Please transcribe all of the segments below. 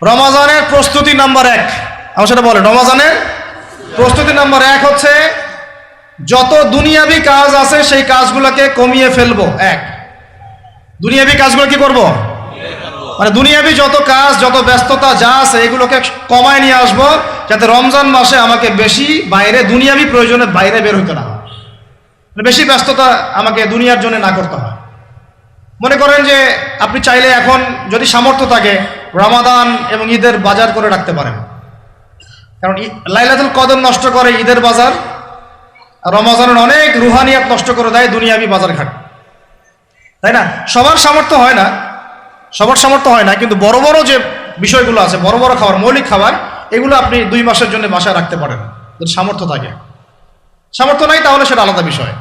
রমাজানের প্রস্তুতি নাম্বার 1, আমার সেটা বলেন। রমাজানের প্রস্তুতি নাম্বার 1 হচ্ছে যত দুনিয়াবি কাজ আছে সেই কাজগুলোকে কমিয়ে ফেলবো। দুনিয়াবি কাজগুলো কি করব? মানে দুনিয়াবি যত কাজ, যত ব্যস্ততা যা আছে এগুলোকে কমায় নিয়ে আসবো, যাতে রমজান মাসে আমাকে বেশি বাইরে দুনিয়াবি প্রয়োজনে বাইরে বের হইতে না হয়, বেশি ব্যস্ততা আমাকে দুনিয়ার জন্য না করতে হয়। মনে করেন যে আপনি চাইলে এখন যদি সামর্থ্য থাকে রমাদান এবং ঈদের বাজার করে রাখতে পারেন, কারণ লাইলাতুল কদর নষ্ট করে ঈদের বাজার, আর রমাজানের অনেক রুহানিয়াত নষ্ট করে দেয় দুনিয়াবি বাজার ঘাট, তাই না? সবার সামর্থ্য হয় না, কিন্তু বড় বড় যে বিষয়গুলো আছে, বড় বড় খাবার, মৌলিক খাবার, এগুলো আপনি 2 মাসের জন্য বাসায় রাখতে পারেন যদি সামর্থ্য থাকে। সামর্থ্য নাই তাহলে সেটা আলাদা বিষয়।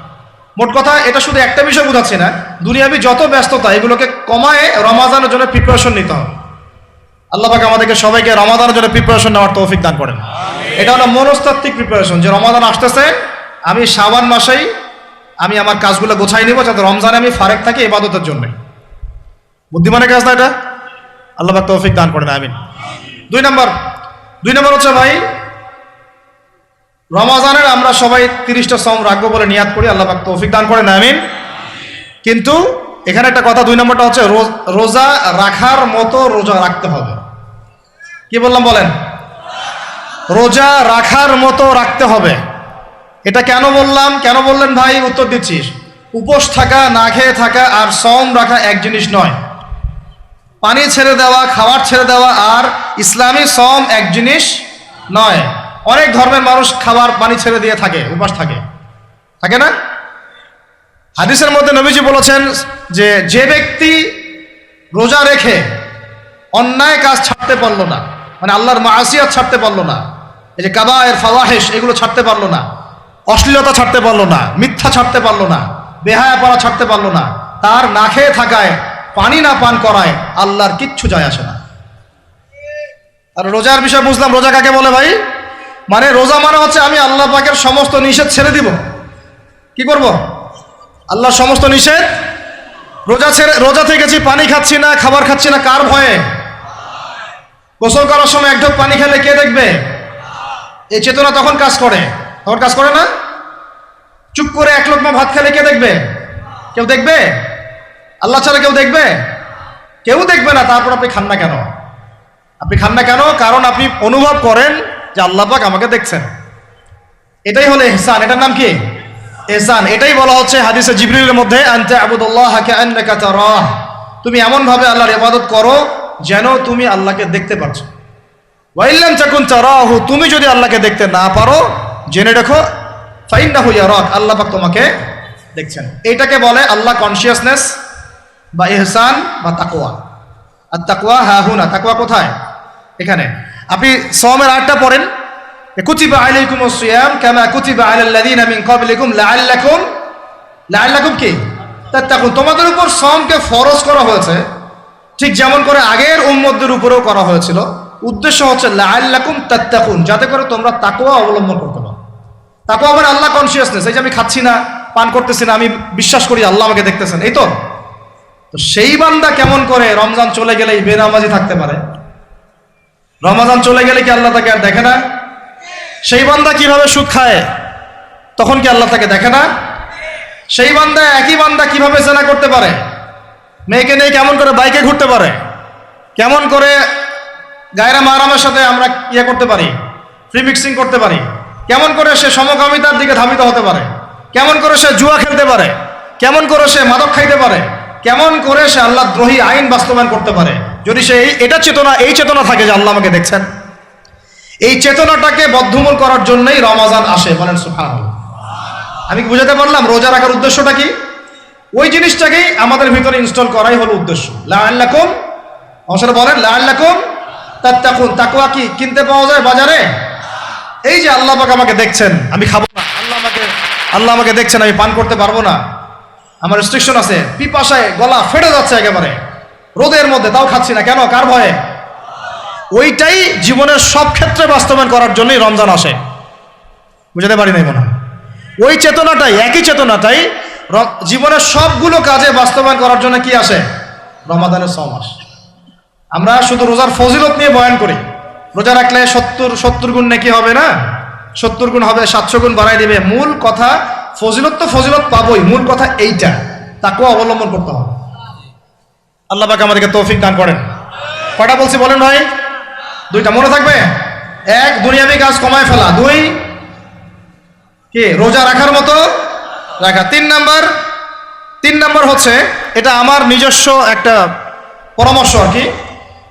মোট কথা এটা শুধু একটা বিষয় বোঝাচ্ছি না, দুনিয়াবি যত ব্যস্ততা এগুলোকে কমায় রমাজানের জন্য প্রিপারেশন নিতে হবে। আল্লাহ পাক আমাদেরকে সবাইকে রমাদানের জন্য প্রিপারেশন নেওয়ার তৌফিক দান করেন। এটা হলো মনস্তাত্ত্বিক প্রিপারেশন, যে রমাদান আসতেছে, আমি শাবান মাসেই আমি আমার কাজগুলো গোছাই নিব যাতে রমজানে আমি ফারেক থাকি ইবাদতের জন্য। বুদ্ধিমানের কাজ না এটা? আল্লাহ পাক তৌফিক দান করেন, আমিন। 2 নম্বর হচ্ছে ভাই, রমাজানের আমরা সবাই 30টা সওম রাখবো বলে নিয়াত করি, আল্লাহ পাক তৌফিক দান করেন, আমিন। কিন্তু এখানে একটা কথা, 2 নম্বরটা হচ্ছে রোজা রাখার মতো রোজা রাখতে হবে। কি বললাম বলেন? রোজা রাখার মতো রাখতে হবে। এটা কেন বললাম, কেন বললেন ভাই? উত্তর দিচ্ছিস। উপোস থাকা, না খেয়ে থাকা আর সওম রাখা এক জিনিস নয়। পানি ছেড়ে দেওয়া, খাবার ছেড়ে দেওয়া আর ইসলামী সওম এক জিনিস নয়। অনেক ধর্মের মানুষ খাবার পানি ছেড়ে দিয়ে থাকে, উপাস থাকে না? হাদিসের মধ্যে নবীজি বলেছেন যে ব্যক্তি রোজা রেখে অন্যায় কাজ ছাড়তে পারলো না, মানে আল্লাহর মাসিয়াত ছাড়তে পারলো না, এই যে কাবায়ের ফাওয়াহিশ এগুলো ছাড়তে পারলো না, অশ্লীলতা ছাড়তে পারলো না, মিথ্যা ছাড়তে পারলো না, বেহায়াপনা ছাড়তে পারলো না, তার না খেয়ে থাকায়, পানি না পান করায় আল্লাহর কিচ্ছু যায় আসে না। আর রোজার বিষয় বুঝলাম। রোজা কাকে বলে ভাই? মানে রোজা মানে হচ্ছে আমি আল্লাহ পাকের সমস্ত নিষেধ ছেড়ে দিব। কি করব? আল্লাহর সমস্ত নিষেধ। রোজা থেকেছি, পানি খাচ্ছি না, খাবার খাচ্ছি না, কার ভয়ে? গোসল করার সময় এক ঢোক পানি খেলে কে দেখবে? এই চেতনা তখন কাজ করে না? চুপ করে 1 লোকমা ভাত খেলে কে দেখবে? কেউ দেখবে? আল্লাহ ছাড়া কেউ দেখবে? কেউ দেখবে না। তারপর আপনি খান না কেন? কারণ আপনি অনুভব করেন যে আল্লাহ পাক আমাকে দেখছেন। এটাই হলো ইহসান। এটার নাম কি? ইহসান। এটাই বলা হচ্ছে হাদিসে জিবরিলের মধ্যে, আনতা আবুদুল্লাহ কাআন্নাকা তারাহ, তুমি এমন ভাবে আল্লাহর ইবাদত করো যেন তুমি আল্লাহকে দেখতে পাচ্ছ। ওয়া ইল্লাম তাকুন তারাহু, তুমি যদি আল্লাহকে দেখতে না পারো জেনে রাখো ফাইন্নাহু ইয়ারাক, আল্লাহ পাক তোমাকে দেখছেন। এটাকে বলে আল্লাহ কনসিয়াসনেস বা ইহসান বা তাকওয়া। আর তাকওয়া হাহুনা, তাকওয়া কোথায়? এখানে। আপনি সওমের 8টা পড়েন, কুতিবা আলাইকুমুস সিয়াম কামা কুতিবা আলাল লাযিনা মিন ক্বাবলিকুম লাআল্লাকুম কি তাত্তাকুন, তোমাদের উপর সওমকে ফরজ করা হয়েছে ঠিক যেমন করে আগের উম্মতদের উপরেও করা হয়েছিল। উদ্দেশ্য হচ্ছে লাআল্লাকুম তাত্তাকুন, যাতে করে তোমরা তাকওয়া অবলম্বন করতে পারো। তাকওয়া মানে আল্লাহ কনসিয়াসনেস, এই যে আমি খাচ্ছি না, পান করতেছি না, আমি বিশ্বাস করি আল্লাহ আমাকে দেখতেছেন, এই তো। সেই বান্দা কেমন করে রমজান চলে গেলেই বেনামাজি থাকতে পারে? রমজান চলে গেলে কি আল্লাহ তাকে আর দেখে না? সেই বান্দা কিভাবে সুদ খায়, তখন কি আল্লাহ তাকে দেখে না? সেই বান্দা, একই বান্দা কিভাবে জেনা করতে পারে? মেয়েকে নিয়ে কেমন করে বাইকে ঘুরতে পারে? কেমন করে গায়রা মাহরামের সাথে আমরা করতে পারি, ফ্রি মিক্সিং করতে পারি? কেমন করে সে সমকামিতার দিকে ধাবিত হতে পারে? কেমন করে সে জুয়া খেলতে পারে? কেমন করে সে মাদক খাইতে পারে? কেমন করে সে আল্লাহ দ্রোহী আইন বাস্তবায়ন করতে পারে? যদি সে এই চেতনা থাকে যে আল্লাহ আমাকে দেখছেন, এই চেতনাটাকে বদ্ধমূল করার জন্যই রমাজান আসে। বলেন সুবহানাল্লাহ। আমি কি বুঝাতে পারলাম রোজা রাখার উদ্দেশ্যটা কি? ওই জিনিসটাকেই আমাদের ভিতরে ইনস্টল করাই হলো উদ্দেশ্য। লাআল্লাকুম, অবশ্যই বলেন লাআল্লাকুম তাত্তাকুন। তাকওয়া কি কিনতে পাওয়া যায় বাজারে? এই যে আল্লাহ পাক আমাকে দেখছেন, আমি খাবো না, আল্লাহ আমাকে দেখছেন, আমি পান করতে পারবো না, আমার রেস্ট্রিকশন আছে, পিপাসায় গলা ফেটে যাচ্ছে একেবারে রোদের মধ্যে, তাও খাচ্ছি না কেন? কার ভয়ে? ওইটাই জীবনের সব ক্ষেত্রে বাস্তবায়ন করার জন্যই রমজান আসে। বুঝতে পারি নাই মনে হয়? ওই চেতনাটাই, একই চেতনাটাই জীবনের সবগুলো কাজে বাস্তবায়ন করার জন্য কি আসে? রমাদানের সওম আসে। আমরা শুধু রোজার ফজিলত নিয়ে বয়ান করি, রোজা রাখলে 70 গুণ নাকি হবে না, 70 গুণ হবে, 700 গুণ বাড়াই দিবে। মূল কথা ফজিলত তো ফজিলত পাবোই, মূল কথা এইটা, তাকেও অবলম্বন করতে হবে। আল্লাহ পাক আমাদেরকে তৌফিক দান করেন। কয়টা বলছি বলেন ভাই? 2টা মনে থাকবে। 1, দুনিয়াবি কাজ কমায় ফেলা। 2, কি রোজা রাখার মতো রাখা। 3 নাম্বার হচ্ছে, এটা আমার নিজস্ব একটা পরামর্শ আর কি।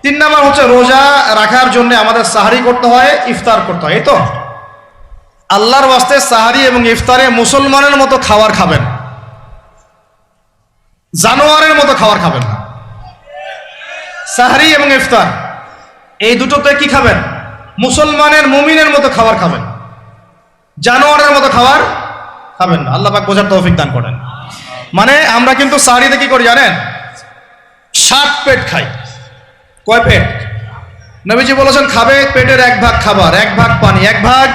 3 নাম্বার হচ্ছে, রোজা রাখার জন্য আমাদের সাহারি করতে হয়, ইফতার করতে হয়। এই তো আল্লাহর ওয়াস্তে সাহারি এবং ইফতারে মুসলমানের মতো খাবার খাবেন, জানোয়ারের মতো খাবার খাবেন না। সাহারি এবং ইফতার এই দুটোতে কি খাবেন? মুসলমানের মুমিনের মতো খাবার খাবেন, জানোয়ারের মতো খাবার খাবেন না। আল্লাহ পাক বোঝার তৌফিক দান করেন। মানে আমরা কিন্তু সাহারিতে কি করি জানেন? 7 পেট খাই। কয় পেট? নবীজি বলেছেন খাবে পেটের 1 ভাগ খাবার, 1 ভাগ পানি, 1 ভাগ,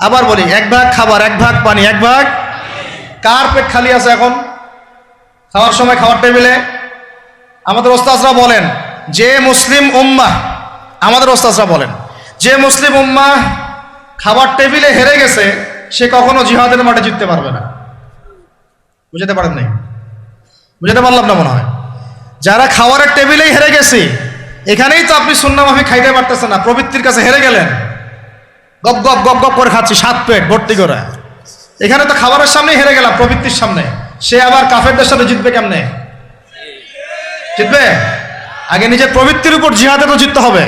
আবার বলি 1 ভাগ খাবার, 1 ভাগ পানি, 1 ভাগ। কার পেট খালি আছে এখন খাওয়ার সময় খাওয়ার টেবিলে? আমাদের ওস্তাদরা বলেন যে মুসলিম উম্মাহ, আমাদের ওস্তাদরা বলেন যে মুসলিম উম্মাহ খাবার টেবিলে হেরে গেছে, সে কখনো জিহাদের মাঠে জিততে পারবে না। বুঝতে পারেন নাই? বুঝতে পারলাম না মনে হয়। যারা খাবারের টেবিলেই হেরে গেছে, এখানেই তো আপনি সুন্নাহ মাফিক খাইতে পারতেছেন না, প্রবৃত্তির কাছে হেরে গেলেন, গপ গপ গপ গপ করে খাচ্ছি 7 পেট ভর্তি করে। এখানে তো খাবারের সামনেই হেরে গেলাম, প্রবৃত্তির সামনে। সে আবার কাফেরদের সাথে জিতবে কেমনে? জিতবে আগে নিজের প্রবৃত্তির উপর জিহাদে তো জিততে হবে।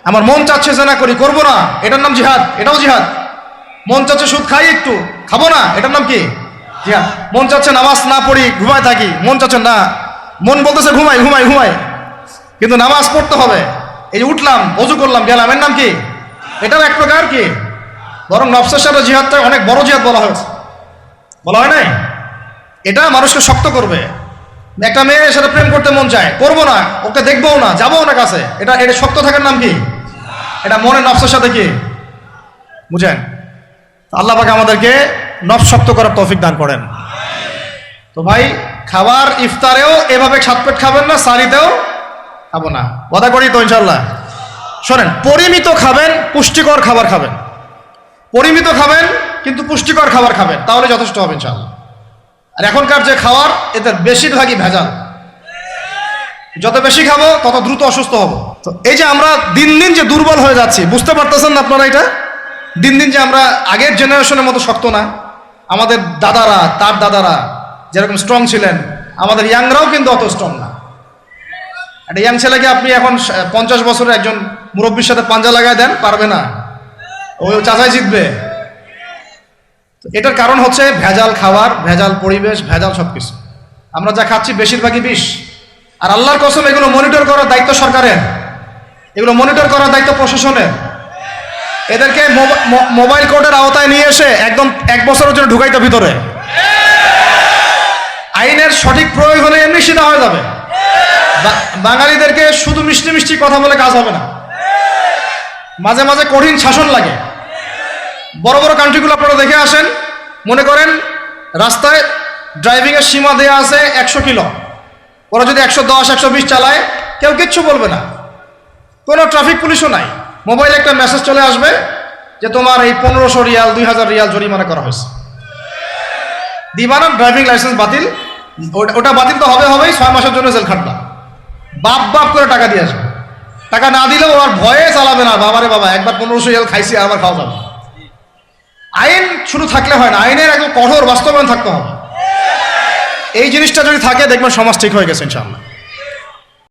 আমার মন চাচ্ছে যে না করি, করবো না, এটার নাম জিহাদ, এটাও জিহাদ। মন চাচ্ছে সুদ খাই একটু, খাবো না, এটার নাম কি? জিহাদ। মন চাচ্ছে নামাজ না পড়ি, ঘুমায় থাকি, মন চাচ্ছে না, মন বলতেছে ঘুমাই ঘুমাই ঘুমাই, কিন্তু নামাজ পড়তে হবে। এই যে উঠলাম, ওযু করলাম, গেলাম, এর নাম কি? এটাও এক প্রকার কি, বরং নফসের সাথে জিহাদটা অনেক বড় জিহাদ বলা হয়েছে, বলা হয় নাই? এটা মানুষকে শক্ত করবে। একটা মেয়ের সাথে প্রেম করতে মন চায়, করবো না, ওকে দেখবো না, যাবো না কাছে, এটা শক্ত থাকার নাম কি? এটা মনে নফসের সাথে কি, বুঝেন? আল্লাহ পাক আমাদেরকে নফস শক্ত করার তৌফিক দান করেন। তো ভাই, খাবার ইফতারেও এভাবে 7 পেট খাবেন না, সারিতেও খাবো না, কথা করি তো ইনশাল্লাহ। শোনেন, পরিমিত খাবেন, পুষ্টিকর খাবার খাবেন, পরিমিত খাবেন কিন্তু পুষ্টিকর খাবার খাবেন, তাহলে যথেষ্ট হবে ইনশাল্লাহ। আর এখনকার যে খাবার, এতে বেশিরভাগই ভেজাল। যত বেশি খাবো তত দ্রুত অসুস্থ হব। তো এই যে আমরা দিন দিন যে দুর্বল হয়ে যাচ্ছি, বুঝতে পারতেছেন না আপনারা? এটা দিন দিন যে আমরা আগের জেনারেশনের মতো শক্ত না। আমাদের দাদারা, তার দাদারা যেরকম স্ট্রং ছিলেন, আমাদের ইয়াংরাও কিন্তু অত স্ট্রং না। একটা ইয়াং ছেলেকে আপনি এখন 50 বছরের একজন মুরব্বীর সাথে পাঞ্জা লাগায় দেন, পারবে না, ওই চাচাই জিতবে। এটার কারণ হচ্ছে ভেজাল খাবার, ভেজাল পরিবেশ, ভেজাল সবকিছু। আমরা যা খাচ্ছি বেশিরভাগই বিষ। আর আল্লাহর কসম, এগুলো মনিটর করার দায়িত্ব সরকারের, এগুলো মনিটর করার দায়িত্ব প্রশাসনের। এদেরকে মোবাইল কোর্টের আওতায় নিয়ে এসে একদম 1 বছরের জন্য ঢুকাইতে ভিতরে। আইনের সঠিক প্রয়োগ হলে এমনি সিধা হয়ে যাবে। বাঙালিদেরকে শুধু মিষ্টি মিষ্টি কথা বলে কাজ হবে না, মাঝে মাঝে কঠিন শাসন লাগে। বড় বড় কান্ট্রিগুলো আপনারা দেখে আসেন, মনে করেন রাস্তায় ড্রাইভিংয়ের সীমা দেওয়া আছে 100 কিলো, ওরা যদি 110, 120 চালায়, কেউ কিচ্ছু বলবে না, কোনো ট্রাফিক পুলিশও নাই। মোবাইলে একটা মেসেজ চলে আসবে যে তোমার এই 1500 রিয়াল, 2000 রিয়াল জরিমানা করা হয়েছে। দিবানা ড্রাইভিং লাইসেন্স বাতিল, ওটা বাতিল তো হবেই, 6 মাসের জন্য জেল খাটবা, বাপ বাপ করে টাকা দিয়ে আসবে। টাকা না দিলেও আর ভয়ে চালাবে না, বাবারে বাবা, একবার 1500 রিয়াল খাইছি, আবার খাওয়া যাবে। আইন শুধু থাকলে হয় না, আইনের একদম কঠোর বাস্তবায়ন থাকতে হবে। এই জিনিসটা যদি থাকে, দেখবেন সমাজ ঠিক হয়ে গেছে ইনশাআল্লাহ।